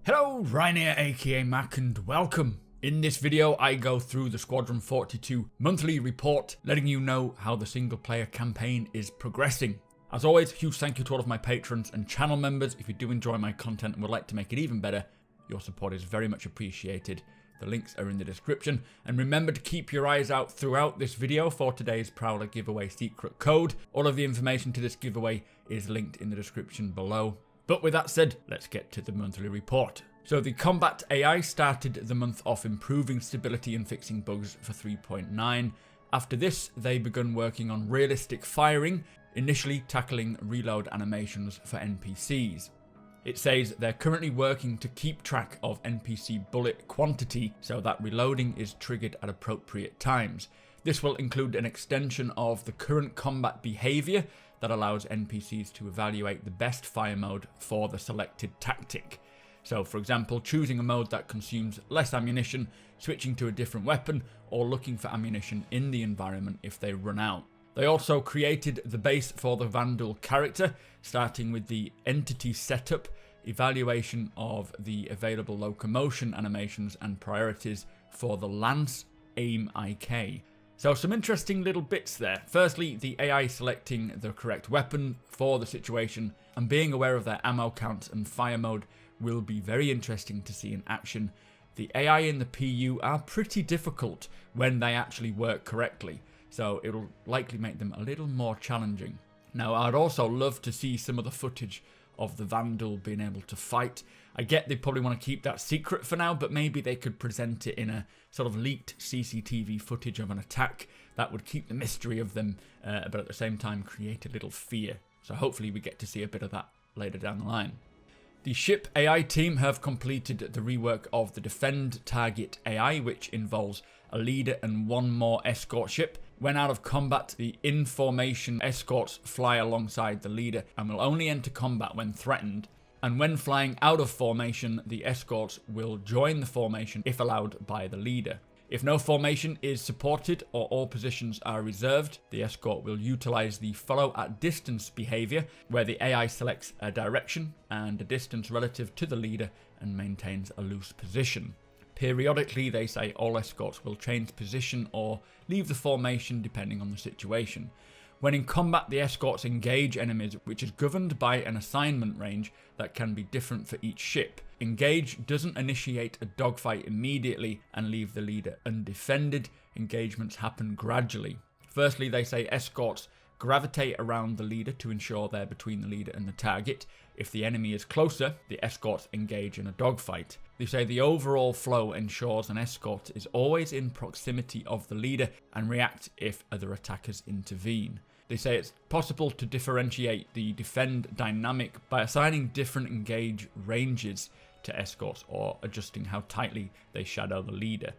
Hello, Ryan here, aka Mac, and welcome. In this video, I go through the Squadron 42 monthly report, letting you know how the single player campaign is progressing. As always, huge thank you to all of my patrons and channel members. If you do enjoy my content and would like to make it even better, your support is very much appreciated. The links are in the description, and remember to keep your eyes out throughout this video for today's Prowler giveaway secret code. All of the information to this giveaway is linked in the description below. But with that said, let's get to the monthly report. So the combat AI started the month off improving stability and fixing bugs for 3.9. After this, they begun working on realistic firing, initially tackling reload animations for NPCs. It says they're currently working to keep track of NPC bullet quantity so that reloading is triggered at appropriate times. This will include an extension of the current combat behavior that allows NPCs to evaluate the best fire mode for the selected tactic. So for example, choosing a mode that consumes less ammunition, switching to a different weapon, or looking for ammunition in the environment if they run out. They also created the base for the Vanduul character, starting with the entity setup, evaluation of the available locomotion animations and priorities for the Lance Aim IK. So some interesting little bits there. Firstly, the AI selecting the correct weapon for the situation and being aware of their ammo counts and fire mode will be very interesting to see in action. The AI in the PU are pretty difficult when they actually work correctly, so it'll likely make them a little more challenging. Now, I'd also love to see some of the footage of the Vanduul being able to fight. I get they probably want to keep that secret for now, but maybe they could present it in a sort of leaked CCTV footage of an attack. That would keep the mystery of them, but at the same time create a little fear. So hopefully we get to see a bit of that later down the line. The ship AI team have completed the rework of the defend target AI, which involves a leader and one more escort ship. When out of combat, the in-formation escorts fly alongside the leader and will only enter combat when threatened. And when flying out of formation, the escorts will join the formation if allowed by the leader. If no formation is supported or all positions are reserved, the escort will utilize the follow at distance behavior, where the AI selects a direction and a distance relative to the leader and maintains a loose position. Periodically, they say all escorts will change position or leave the formation depending on the situation. When in combat, the escorts engage enemies, which is governed by an assignment range that can be different for each ship. Engage doesn't initiate a dogfight immediately and leave the leader undefended. Engagements happen gradually. Firstly, they say escorts gravitate around the leader to ensure they're between the leader and the target. If the enemy is closer, the escorts engage in a dogfight. They say the overall flow ensures an escort is always in proximity of the leader and react if other attackers intervene. They say it's possible to differentiate the defend dynamic by assigning different engage ranges to escorts or adjusting how tightly they shadow the leader.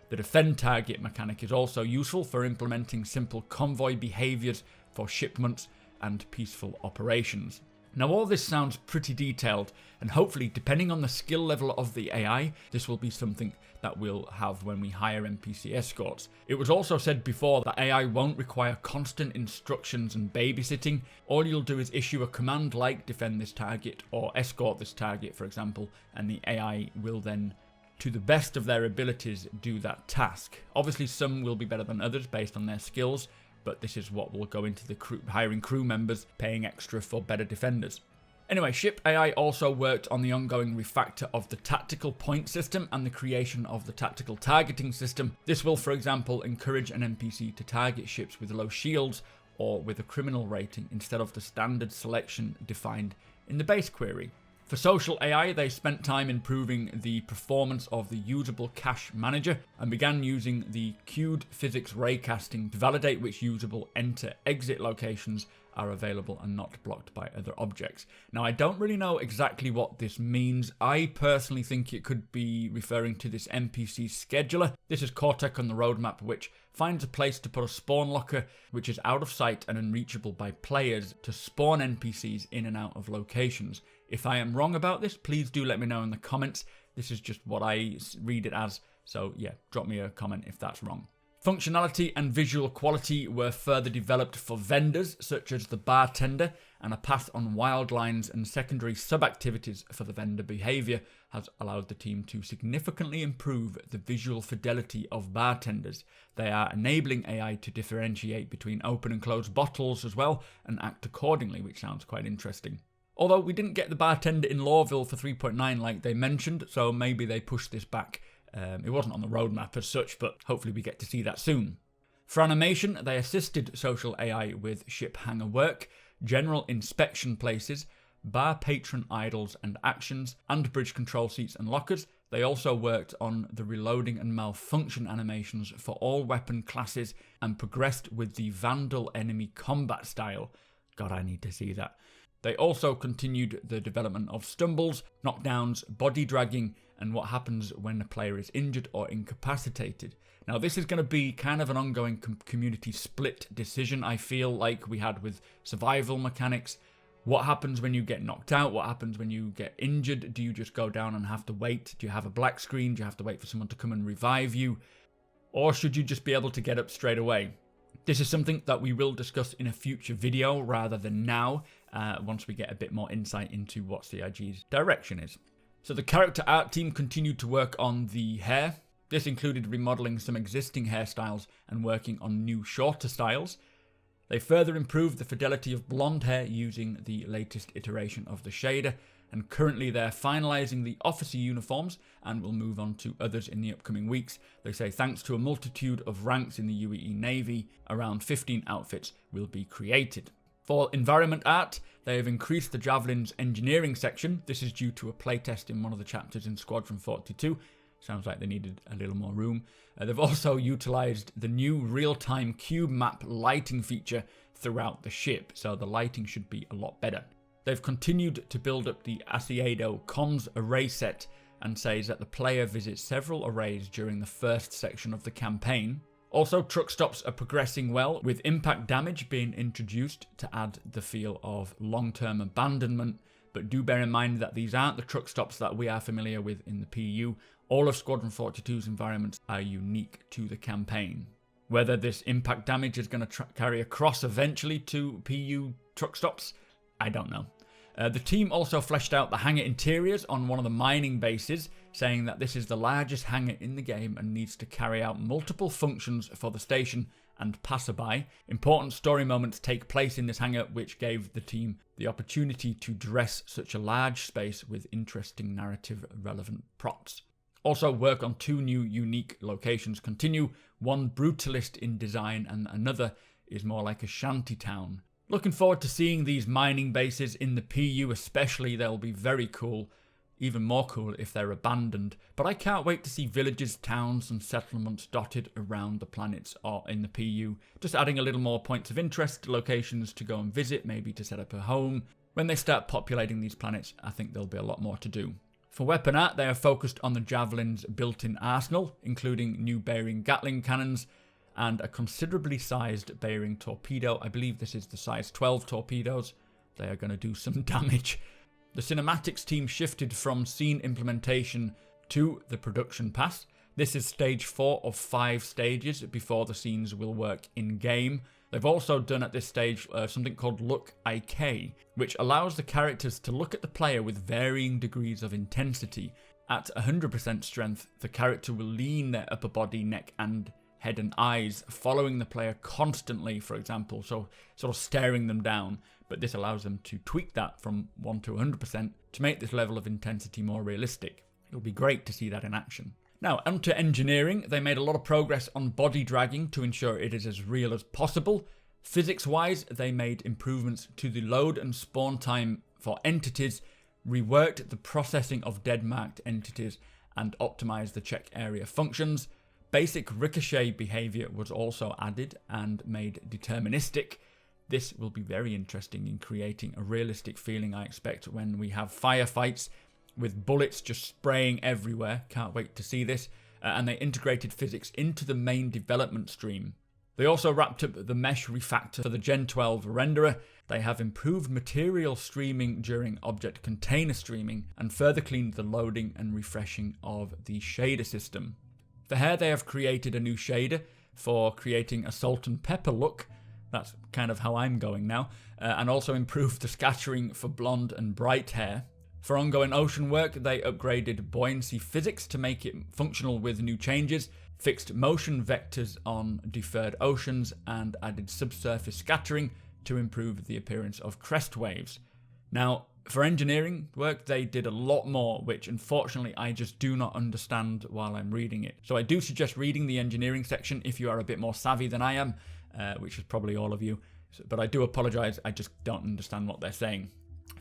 The defend target mechanic is also useful for implementing simple convoy behaviors for shipments and peaceful operations. Now, all this sounds pretty detailed, and hopefully, depending on the skill level of the AI, this will be something that we'll have when we hire NPC escorts. It was also said before that AI won't require constant instructions and babysitting. All you'll do is issue a command like defend this target or escort this target, for example, and the AI will then, to the best of their abilities, do that task. Obviously, some will be better than others based on their skills, but this is what will go into the hiring crew members, paying extra for better defenders. Anyway, Ship AI also worked on the ongoing refactor of the tactical point system and the creation of the tactical targeting system. This will, for example, encourage an NPC to target ships with low shields or with a criminal rating instead of the standard selection defined in the base query. For social AI, they spent time improving the performance of the usable cache manager and began using the queued physics raycasting to validate which usable enter-exit locations are available and not blocked by other objects. Now, I don't really know exactly what this means. I personally think it could be referring to this NPC scheduler. This is Cortec on the roadmap, which finds a place to put a spawn locker, which is out of sight and unreachable by players, to spawn NPCs in and out of locations. If I am wrong about this, please do let me know in the comments. This is just what I read it as, so yeah, drop me a comment if that's wrong. Functionality and visual quality were further developed for vendors such as the bartender, and a path on wild lines and secondary sub-activities for the vendor behaviour has allowed the team to significantly improve the visual fidelity of bartenders. They are enabling AI to differentiate between open and closed bottles as well, and act accordingly, which sounds quite interesting. Although we didn't get the bartender in Lawville for 3.9 like they mentioned, so maybe they pushed this back. It wasn't on the roadmap as such, but hopefully we get to see that soon. For animation, they assisted social AI with ship hangar work, general inspection places, bar patron idols and actions, and bridge control seats and lockers. They also worked on the reloading and malfunction animations for all weapon classes and progressed with the Vanduul enemy combat style. God, I need to see that. They also continued the development of stumbles, knockdowns, body dragging, and what happens when a player is injured or incapacitated. Now, this is going to be kind of an ongoing community split decision, I feel like we had with survival mechanics. What happens when you get knocked out? What happens when you get injured? Do you just go down and have to wait? Do you have a black screen? Do you have to wait for someone to come and revive you? Or should you just be able to get up straight away? This is something that we will discuss in a future video rather than now, once we get a bit more insight into what CIG's direction is. So the character art team continued to work on the hair. This included remodeling some existing hairstyles and working on new shorter styles. They further improved the fidelity of blonde hair using the latest iteration of the shader, and currently they're finalising the officer uniforms and will move on to others in the upcoming weeks. They say thanks to a multitude of ranks in the UAE Navy, around 15 outfits will be created. For environment art, they have increased the Javelin's engineering section. This is due to a playtest in one of the chapters in Squadron 42. Sounds like they needed a little more room. They've also utilised the new real-time cube map lighting feature throughout the ship, so the lighting should be a lot better. They've continued to build up the Macedo comms array set, and says that the player visits several arrays during the first section of the campaign. Also, truck stops are progressing well, with impact damage being introduced to add the feel of long-term abandonment, but do bear in mind that these aren't the truck stops that we are familiar with in the PU. All of Squadron 42's environments are unique to the campaign. Whether this impact damage is going to carry across eventually to PU truck stops, I don't know. The team also fleshed out the hangar interiors on one of the mining bases, saying that this is the largest hangar in the game and needs to carry out multiple functions for the station and passerby. Important story moments take place in this hangar, which gave the team the opportunity to dress such a large space with interesting narrative relevant props. Also, work on two new unique locations continue, one brutalist in design and another is more like a shanty town. Looking forward to seeing these mining bases in the PU especially. They'll be very cool, even more cool if they're abandoned. But I can't wait to see villages, towns and settlements dotted around the planets or in the PU. Just adding a little more points of interest, locations to go and visit, maybe to set up a home. When they start populating these planets, I think there'll be a lot more to do. For weapon art, they are focused on the Javelin's built-in arsenal, including new bearing Gatling cannons, and a considerably sized bearing torpedo. I believe this is the size 12 torpedoes. They are going to do some damage. The cinematics team shifted from scene implementation to the production pass. This is stage 4 of 5 stages before the scenes will work in-game. They've also done at this stage something called Look IK, which allows the characters to look at the player with varying degrees of intensity. At 100% strength, the character will lean their upper body, neck and head and eyes, following the player constantly, for example, so sort of staring them down, but this allows them to tweak that from 1 to 100% to make this level of intensity more realistic. It'll be great to see that in action. Now, onto engineering. They made a lot of progress on body dragging to ensure it is as real as possible. Physics-wise, they made improvements to the load and spawn time for entities, reworked the processing of dead-marked entities, and optimized the check area functions. Basic ricochet behavior was also added and made deterministic. This will be very interesting in creating a realistic feeling, I expect, when we have firefights with bullets just spraying everywhere. Can't wait to see this. And they integrated physics into the main development stream. They also wrapped up the mesh refactor for the Gen 12 renderer. They have improved material streaming during object container streaming and further cleaned the loading and refreshing of the shader system. For hair, they have created a new shader for creating a salt and pepper look. That's kind of how I'm going now. And also improved the scattering for blonde and bright hair. For ongoing ocean work, they upgraded buoyancy physics to make it functional with new changes, fixed motion vectors on deferred oceans, and added subsurface scattering to improve the appearance of crest waves. Now, for engineering work, they did a lot more, which unfortunately I just do not understand while I'm reading it. So I do suggest reading the engineering section if you are a bit more savvy than I am, which is probably all of you. But I do apologise, I just don't understand what they're saying.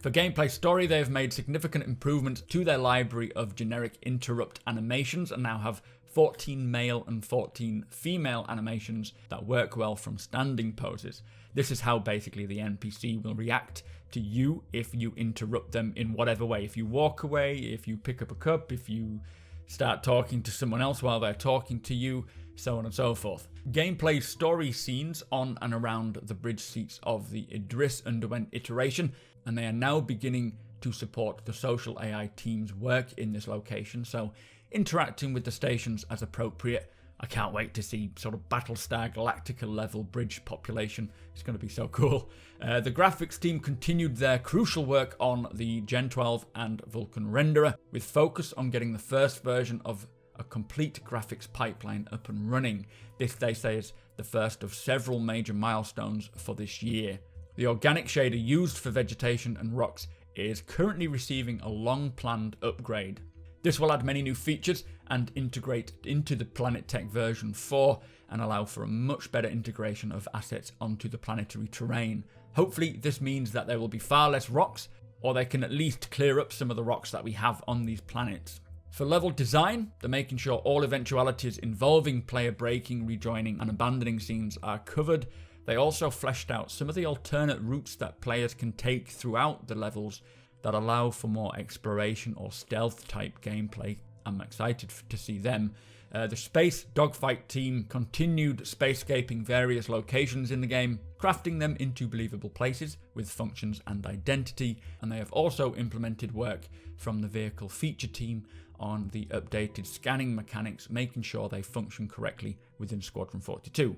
For gameplay story, they have made significant improvements to their library of generic interrupt animations and now have 14 male and 14 female animations that work well from standing poses. This is how basically the NPC will react to you if you interrupt them in whatever way. If you walk away, if you pick up a cup, if you start talking to someone else while they're talking to you, so on and so forth. Gameplay story scenes on and around the bridge seats of the Idris underwent iteration, and they are now beginning to support the social AI team's work in this location, so interacting with the stations as appropriate. I can't wait to see sort of Battlestar Galactica level bridge population. It's going to be so cool. The graphics team continued their crucial work on the Gen 12 and Vulkan renderer, with focus on getting the first version of a complete graphics pipeline up and running. This, they say, is the first of several major milestones for this year. The organic shader used for vegetation and rocks is currently receiving a long-planned upgrade. This will add many new features and integrate into the Planet Tech version 4 and allow for a much better integration of assets onto the planetary terrain. Hopefully this means that there will be far less rocks, or they can at least clear up some of the rocks that we have on these planets. For level design, they're making sure all eventualities involving player breaking, rejoining and abandoning scenes are covered. They also fleshed out some of the alternate routes that players can take throughout the levels that allow for more exploration or stealth type gameplay. I'm excited to see them. The space dogfight team continued spacescaping various locations in the game, crafting them into believable places with functions and identity, and they have also implemented work from the vehicle feature team on the updated scanning mechanics, making sure they function correctly within Squadron 42.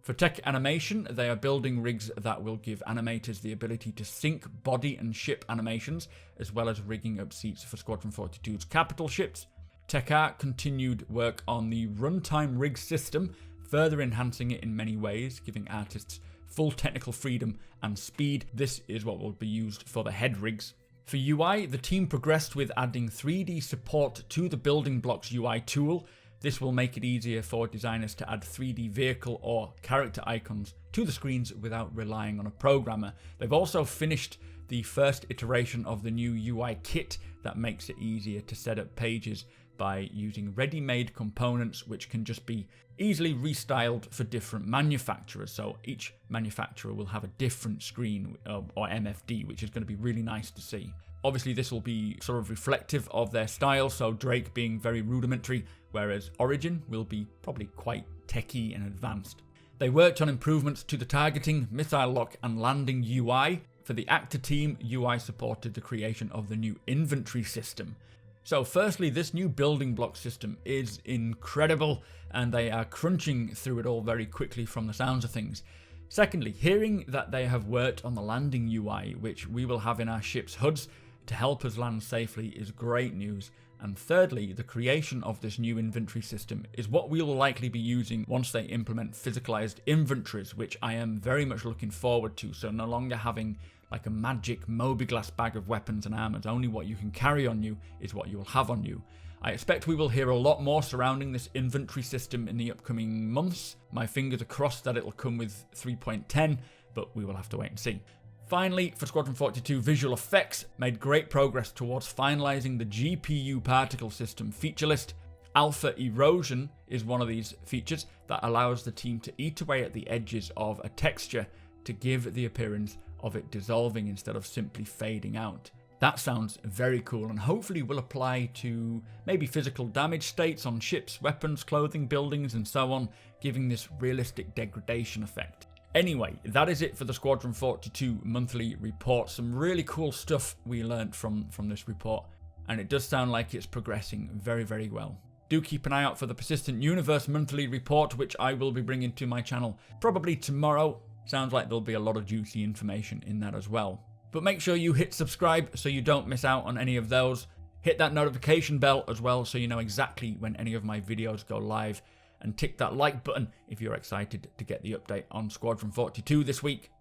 For tech animation, they are building rigs that will give animators the ability to sync body and ship animations, as well as rigging up seats for Squadron 42's capital ships. Tech Art continued work on the runtime rig system, further enhancing it in many ways, giving artists full technical freedom and speed. This is what will be used for the head rigs. For UI, the team progressed with adding 3D support to the building blocks UI tool. This will make it easier for designers to add 3D vehicle or character icons to the screens without relying on a programmer. They've also finished the first iteration of the new UI kit that makes it easier to set up pages by using ready-made components which can just be easily restyled for different manufacturers. So each manufacturer will have a different screen or MFD, which is going to be really nice to see. Obviously this will be sort of reflective of their style, so Drake being very rudimentary, whereas Origin will be probably quite techy and advanced. They worked on improvements to the targeting, missile lock and landing UI. For the actor team, UI supported the creation of the new inventory system. So firstly, this new building block system is incredible, and they are crunching through it all very quickly from the sounds of things. Secondly, hearing that they have worked on the landing UI, which we will have in our ship's HUDs to help us land safely, is great news. And thirdly, the creation of this new inventory system is what we will likely be using once they implement physicalized inventories, which I am very much looking forward to. So no longer having like a magic Mobiglass bag of weapons and armors, only what you can carry on you is what you will have on you. I expect we will hear a lot more surrounding this inventory system in the upcoming months. My fingers are crossed that it'll come with 3.10, but we will have to wait and see. Finally, for Squadron 42, visual effects made great progress towards finalizing the GPU particle system feature list. Alpha erosion is one of these features that allows the team to eat away at the edges of a texture to give the appearance of it dissolving instead of simply fading out. That sounds very cool and hopefully will apply to maybe physical damage states on ships, weapons, clothing, buildings and so on, giving this realistic degradation effect. Anyway, that is it for the Squadron 42 monthly report. Some really cool stuff we learned from this report, and it does sound like it's progressing very, very well. Do keep an eye out for the Persistent Universe monthly report, which I will be bringing to my channel probably tomorrow. Sounds like there'll be a lot of juicy information in that as well. But make sure you hit subscribe so you don't miss out on any of those. Hit that notification bell as well so you know exactly when any of my videos go live. And tick that like button if you're excited to get the update on Squadron 42 this week.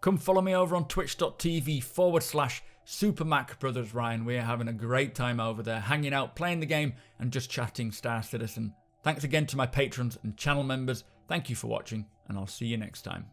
Come follow me over on twitch.tv/supermacbrothers, Ryan. We're having a great time over there, hanging out, playing the game, and just chatting Star Citizen. Thanks again to my patrons and channel members. Thank you for watching, and I'll see you next time.